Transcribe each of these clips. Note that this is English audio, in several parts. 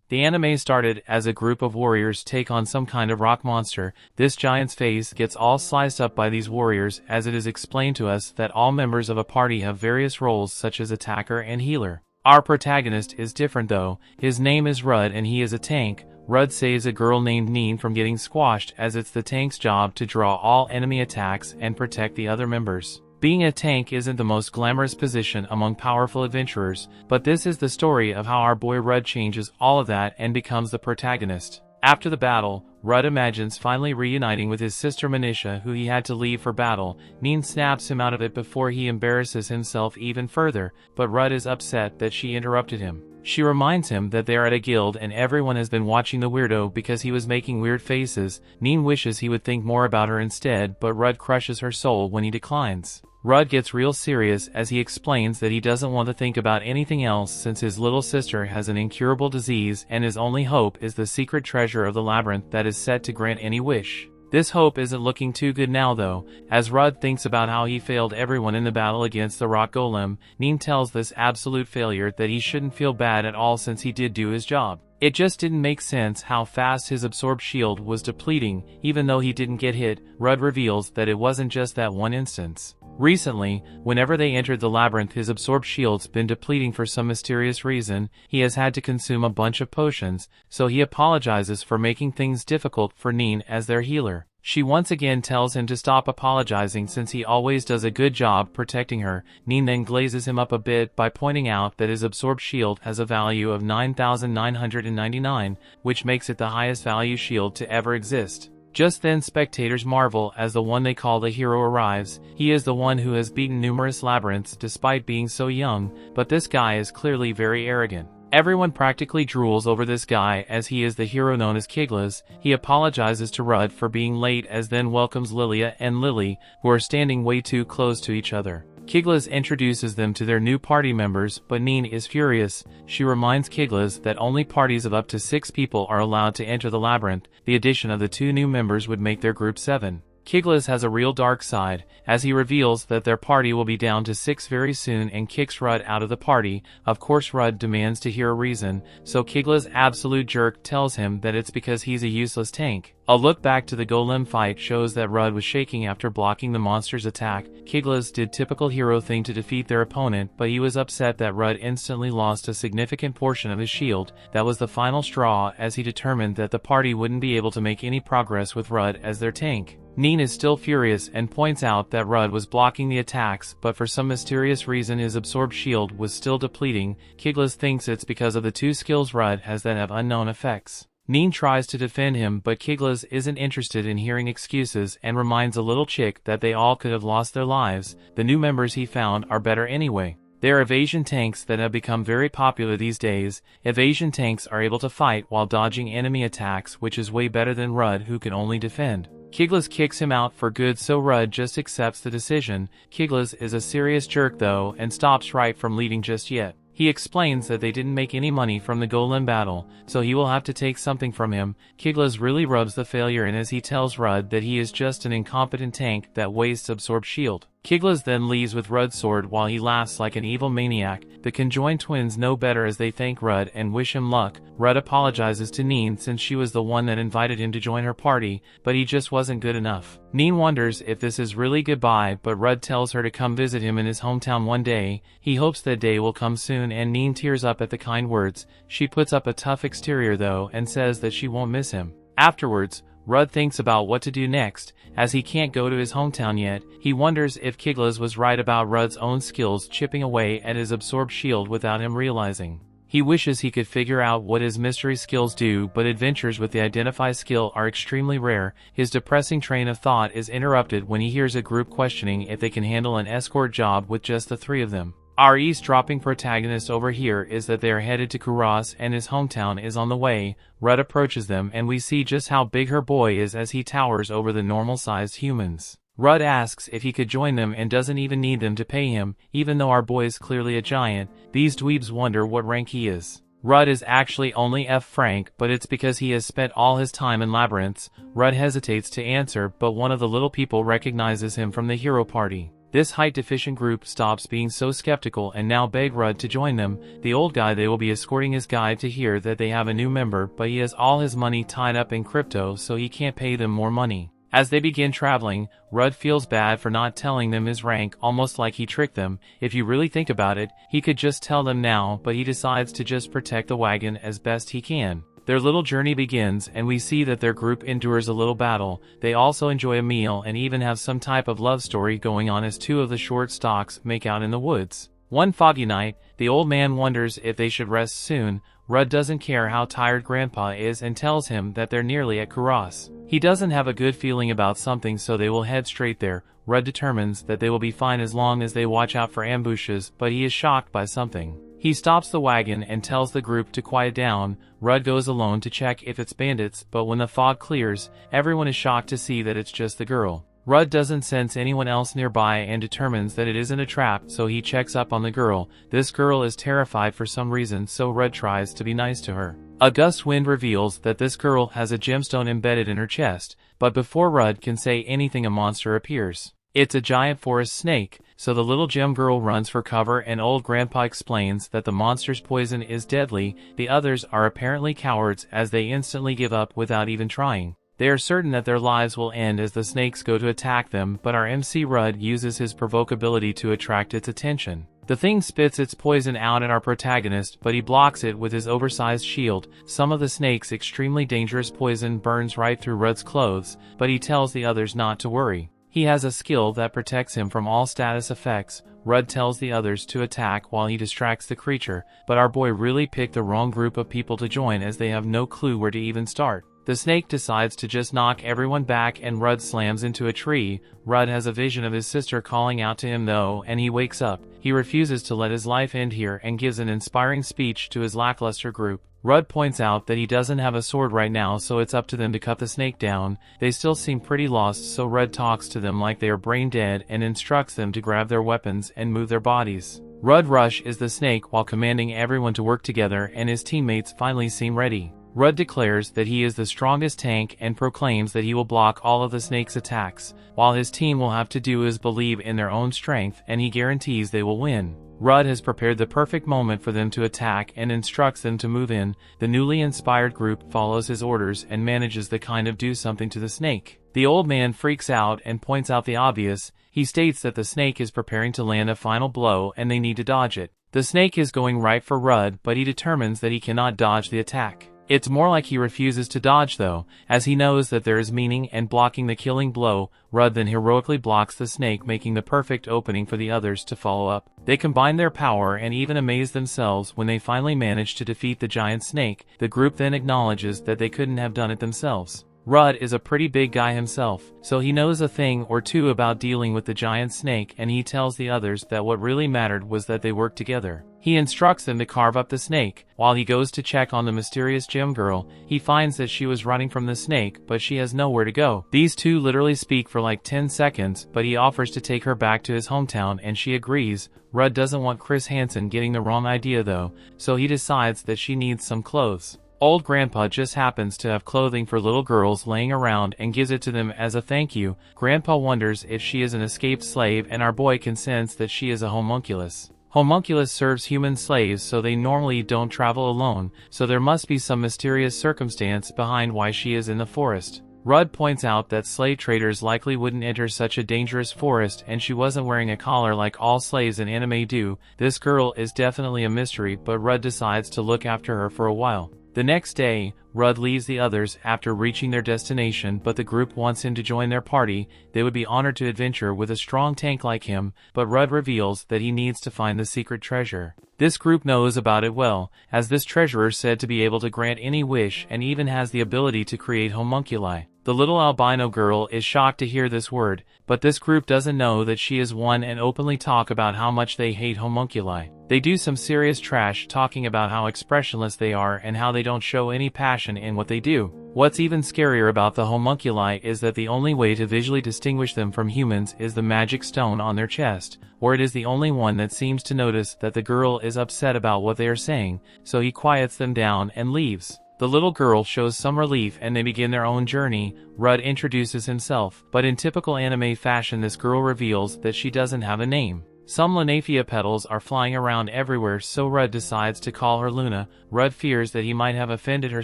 The anime started as a group of warriors take on some kind of rock monster. This giant's face gets all sliced up by these warriors, as it is explained to us that all members of a party have various roles such as attacker and healer. Our protagonist is different though. His name is Rud and he is a tank. Rud saves a girl named Neen from getting squashed, as it's the tank's job to draw all enemy attacks and protect the other members. Being a tank isn't the most glamorous position among powerful adventurers, but this is the story of how our boy Rud changes all of that and becomes the protagonist. After the battle, Rud imagines finally reuniting with his sister Manisha, who he had to leave for battle. Neen snaps him out of it before he embarrasses himself even further, but Rud is upset that she interrupted him. She reminds him that they are at a guild and everyone has been watching the weirdo because he was making weird faces. Neen wishes he would think more about her instead, but Rud crushes her soul when he declines. Rud gets real serious as he explains that he doesn't want to think about anything else since his little sister has an incurable disease and his only hope is the secret treasure of the labyrinth that is set to grant any wish. This hope isn't looking too good now though. As Rud thinks about how he failed everyone in the battle against the rock golem, Neen tells this absolute failure that he shouldn't feel bad at all since he did do his job. It just didn't make sense how fast his absorbed shield was depleting. Even though he didn't get hit, Rud reveals that it wasn't just that one instance. Recently, whenever they entered the labyrinth, his absorbed shield's been depleting for some mysterious reason. He has had to consume a bunch of potions, so he apologizes for making things difficult for Neen as their healer. She once again tells him to stop apologizing since he always does a good job protecting her. Neen then glazes him up a bit by pointing out that his absorbed shield has a value of 9,999, which makes it the highest value shield to ever exist. Just then spectators marvel as the one they call the hero arrives. He is the one who has beaten numerous labyrinths despite being so young, but this guy is clearly very arrogant. Everyone practically drools over this guy as he is the hero known as Kiglas. He apologizes to Rud for being late as then welcomes Lilia and Lily, who are standing way too close to each other. Kiglas introduces them to their new party members, but Neen is furious. She reminds Kiglas that only parties of up to 6 people are allowed to enter the labyrinth. The addition of the 2 new members would make their group 7. Kiglas has a real dark side, as he reveals that their party will be down to 6 very soon and kicks Rud out of the party. Of course Rud demands to hear a reason, so Kiglas' absolute jerk tells him that it's because he's a useless tank. A look back to the golem fight shows that Rud was shaking after blocking the monster's attack. Kiglas did typical hero thing to defeat their opponent, but he was upset that Rud instantly lost a significant portion of his shield. That was the final straw, as he determined that the party wouldn't be able to make any progress with Rud as their tank. Neen is still furious and points out that Rud was blocking the attacks, but for some mysterious reason his absorbed shield was still depleting. Kiglas thinks it's because of the 2 skills Rud has that have unknown effects. Neen tries to defend him, but Kiglas isn't interested in hearing excuses and reminds a little chick that they all could have lost their lives. The new members he found are better anyway. They're evasion tanks that have become very popular these days. Evasion tanks are able to fight while dodging enemy attacks, which is way better than Rud, who can only defend. Kiglas kicks him out for good, so Rud just accepts the decision. Kiglas is a serious jerk though and stops right from leading just yet. He explains that they didn't make any money from the golem battle, so he will have to take something from him. Kiglas really rubs the failure in as he tells Rud that he is just an incompetent tank that wastes absorbed shield. Kiglas then leaves with Rud's sword while he laughs like an evil maniac. The conjoined twins know better as they thank Rud and wish him luck. Rud apologizes to Neen since she was the one that invited him to join her party, but he just wasn't good enough. Neen wonders if this is really goodbye, but Rud tells her to come visit him in his hometown one day. He hopes that day will come soon and Neen tears up at the kind words. She puts up a tough exterior though and says that she won't miss him. Afterwards, Rud thinks about what to do next. As he can't go to his hometown yet, he wonders if Kiglas was right about Rud's own skills chipping away at his absorbed shield without him realizing. He wishes he could figure out what his mystery skills do, but adventures with the identify skill are extremely rare. His depressing train of thought is interrupted when he hears a group questioning if they can handle an escort job with just the 3 of them. Our eavesdropping protagonist over here is that they are headed to Kuras and his hometown is on the way. Rud approaches them and we see just how big her boy is as he towers over the normal-sized humans. Rud asks if he could join them and doesn't even need them to pay him, even though our boy is clearly a giant. These dweebs wonder what rank he is. Rud is actually only F rank, but it's because he has spent all his time in labyrinths. Rud hesitates to answer, but one of the little people recognizes him from the hero party. This height-deficient group stops being so skeptical and now beg Rudd to join them. The old guy they will be escorting his guide to hear that they have a new member, but he has all his money tied up in crypto, so he can't pay them more money. As they begin traveling, Rudd feels bad for not telling them his rank, almost like he tricked them. If you really think about it, he could just tell them now, but he decides to just protect the wagon as best he can. Their little journey begins, and we see that their group endures a little battle. They also enjoy a meal and even have some type of love story going on as two of the short stalks make out in the woods. One foggy night, the old man wonders if they should rest soon. Rudd doesn't care how tired Grandpa is and tells him that they're nearly at Kuras. He doesn't have a good feeling about something, so they will head straight there. Rudd determines that they will be fine as long as they watch out for ambushes, but he is shocked by something. He stops the wagon and tells the group to quiet down. Rudd goes alone to check if it's bandits, but when the fog clears, everyone is shocked to see that it's just the girl. Rudd doesn't sense anyone else nearby and determines that it isn't a trap, so he checks up on the girl. This girl is terrified for some reason, so Rudd tries to be nice to her. A gust wind reveals that this girl has a gemstone embedded in her chest, but before Rudd can say anything, a monster appears. It's a giant forest snake, so the little gem girl runs for cover and old Grandpa explains that the monster's poison is deadly. The others are apparently cowards as they instantly give up without even trying. They are certain that their lives will end as the snakes go to attack them, but our MC Rudd uses his provocability to attract its attention. The thing spits its poison out at our protagonist, but he blocks it with his oversized shield. Some of the snake's extremely dangerous poison burns right through Rudd's clothes, but he tells the others not to worry. He has a skill that protects him from all status effects. Rudd tells the others to attack while he distracts the creature, but our boy really picked the wrong group of people to join as they have no clue where to even start. The snake decides to just knock everyone back and Rudd slams into a tree. Rudd has a vision of his sister calling out to him though, and he wakes up. He refuses to let his life end here and gives an inspiring speech to his lackluster group. Rudd points out that he doesn't have a sword right now, so it's up to them to cut the snake down. They still seem pretty lost, so Rudd talks to them like they are brain dead and instructs them to grab their weapons and move their bodies. Rudd rushes the snake while commanding everyone to work together, and his teammates finally seem ready. Rudd declares that he is the strongest tank and proclaims that he will block all of the snake's attacks. While his team will have to do is believe in their own strength, and he guarantees they will win. Rudd has prepared the perfect moment for them to attack and instructs them to move in. The newly inspired group follows his orders and manages to kind of do something to the snake. The old man freaks out and points out the obvious. He states that the snake is preparing to land a final blow and they need to dodge it. The snake is going right for Rudd, but he determines that he cannot dodge the attack. It's more like he refuses to dodge though, as he knows that there is meaning in blocking the killing blow. Rudd then heroically blocks the snake, making the perfect opening for the others to follow up. They combine their power and even amaze themselves when they finally manage to defeat the giant snake. The group then acknowledges that they couldn't have done it themselves. Rudd is a pretty big guy himself, so he knows a thing or two about dealing with the giant snake, and he tells the others that what really mattered was that they work together. He instructs them to carve up the snake. While he goes to check on the mysterious gem girl, he finds that she was running from the snake, but she has nowhere to go. These two literally speak for like 10 seconds, but he offers to take her back to his hometown and she agrees. Rudd doesn't want Chris Hansen getting the wrong idea though, so he decides that she needs some clothes. Old Grandpa just happens to have clothing for little girls laying around and gives it to them as a thank you. Grandpa wonders if she is an escaped slave, and our boy can sense that she is a homunculus. Homunculus serves human slaves, so they normally don't travel alone, so there must be some mysterious circumstance behind why she is in the forest. Rudd points out that slave traders likely wouldn't enter such a dangerous forest, and she wasn't wearing a collar like all slaves in anime do. This girl is definitely a mystery, but Rudd decides to look after her for a while. The next day, Rudd leaves the others after reaching their destination, but the group wants him to join their party. They would be honored to adventure with a strong tank like him, but Rudd reveals that he needs to find the secret treasure. This group knows about it well, as this treasure is said to be able to grant any wish and even has the ability to create homunculi. The little albino girl is shocked to hear this word, but this group doesn't know that she is one and openly talk about how much they hate homunculi. They do some serious trash talking about how expressionless they are and how they don't show any passion in what they do. What's even scarier about the homunculi is that the only way to visually distinguish them from humans is the magic stone on their chest, or it is the only one that seems to notice that the girl is upset about what they are saying, so he quiets them down and leaves. The little girl shows some relief and they begin their own journey. Rudd introduces himself, but in typical anime fashion this girl reveals that she doesn't have a name. Some Lanafia petals are flying around everywhere, so Rudd decides to call her Luna. Rudd fears that he might have offended her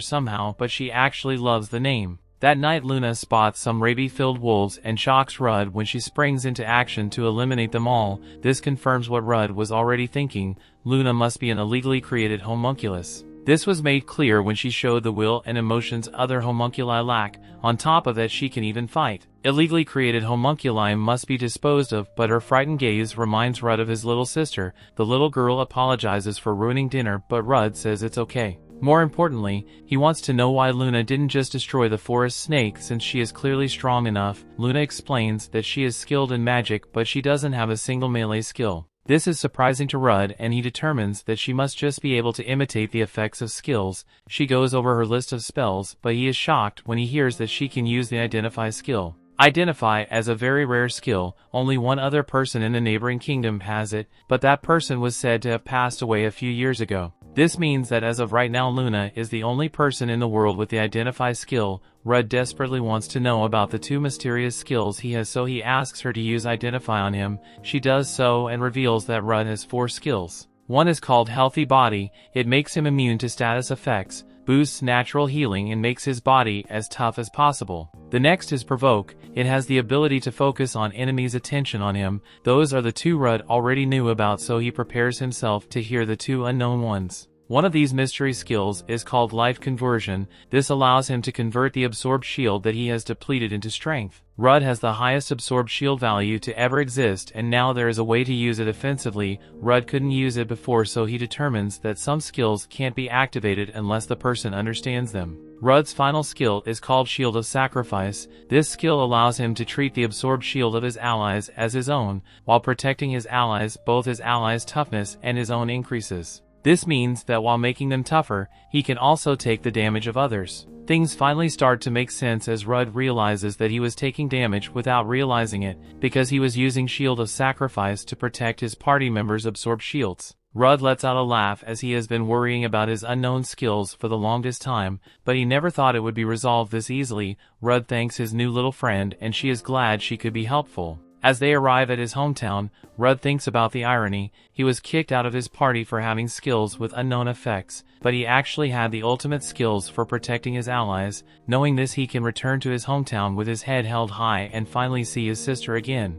somehow, but she actually loves the name. That night Luna spots some rabies-filled wolves and shocks Rudd when she springs into action to eliminate them all. This confirms what Rudd was already thinking: Luna must be an illegally created homunculus. This was made clear when she showed the will and emotions other homunculi lack. On top of that, she can even fight. Illegally created homunculi must be disposed of, but her frightened gaze reminds Rudd of his little sister. The little girl apologizes for ruining dinner, but Rudd says it's okay. More importantly, he wants to know why Luna didn't just destroy the forest snake since she is clearly strong enough. Luna explains that she is skilled in magic, but she doesn't have a single melee skill. This is surprising to Rudd, and he determines that she must just be able to imitate the effects of skills. She goes over her list of spells, but he is shocked when he hears that she can use the Identify skill. Identify as a very rare skill. Only one other person in the neighboring kingdom has it, but that person was said to have passed away a few years ago. This means that as of right now Luna is the only person in the world with the Identify skill. Rudd desperately wants to know about the two mysterious skills he has, so he asks her to use Identify on him. She does so and reveals that Rudd has 4 skills. One is called Healthy Body. It makes him immune to status effects, boosts natural healing, and makes his body as tough as possible. The next is Provoke. It has the ability to focus on enemies' attention on him. Those are the 2 Rudd already knew about, so he prepares himself to hear the 2 unknown ones. One of these mystery skills is called Life Conversion. This allows him to convert the absorbed shield that he has depleted into strength. Rudd has the highest absorbed shield value to ever exist, and now there is a way to use it offensively. Rudd couldn't use it before, so he determines that some skills can't be activated unless the person understands them. Rudd's final skill is called Shield of Sacrifice. This skill allows him to treat the absorbed shield of his allies as his own, while protecting his allies. Both his allies' toughness and his own increases. This means that while making them tougher, he can also take the damage of others. Things finally start to make sense as Rudd realizes that he was taking damage without realizing it, because he was using Shield of Sacrifice to protect his party members' absorbed shields. Rudd lets out a laugh as he has been worrying about his unknown skills for the longest time, but he never thought it would be resolved this easily. Rudd thanks his new little friend, and she is glad she could be helpful. As they arrive at his hometown, Rudd thinks about the irony. He was kicked out of his party for having skills with unknown effects, but he actually had the ultimate skills for protecting his allies. Knowing this, he can return to his hometown with his head held high and finally see his sister again.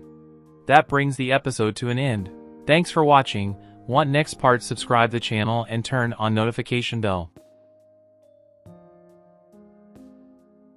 That brings the episode to an end. Thanks for watching. Want next part? Subscribe the channel and turn on notification bell.